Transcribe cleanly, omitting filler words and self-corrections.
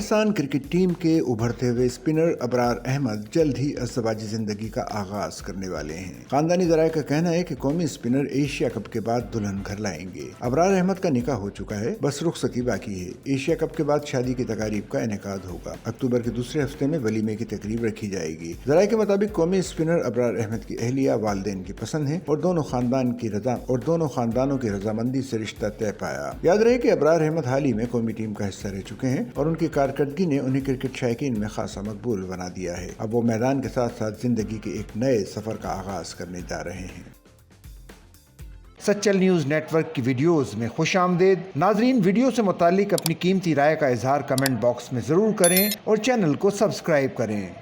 Pakistan cricket team के उभरते हुए स्पिनर अबरार अहमद जल्द ही अज़दवाजी जिंदगी का आगाज करने वाले हैं। खानदानी ज़राए का कहना है कि कौमी स्पिनर एशिया कप के बाद दुल्हन घर लाएंगे। अबरार अहमद का निकाह हो चुका है, बस रुखसती बाकी है। एशिया कप के बाद शादी की तकारीब का इनेकाद होगा। अक्टूबर के दूसरे हफ्ते में वलीमे की तकरीब रखी जाएगी। ज़राए के मुताबिक कौमी स्पिनर अबरार अहमद की अहलिया वालिदैन की पसंद है और दोनों खानदानों की रजामंदी से रिश्ता तय पाया। याद रहे कि अबरार अहमद हाल ही में कौमी टीम का हिस्सा रह चुके हैं और उनकी कारकर्दगी ने उन्हें क्रिकेट शायकीन में खासा मकबूल बना दिया है। अब वो मैदान के साथ साथ जिंदगी के एक नए सफर का आगाज करने जा रहे हैं। सच्चल न्यूज़ नेटवर्क की वीडियोस में खुशामदीद। नाजरीन, वीडियो से मुतालिक अपनी कीमती राय का इजहार कमेंट बॉक्स में ज़रूर करें और चैनल को सब्सक्राइब करें।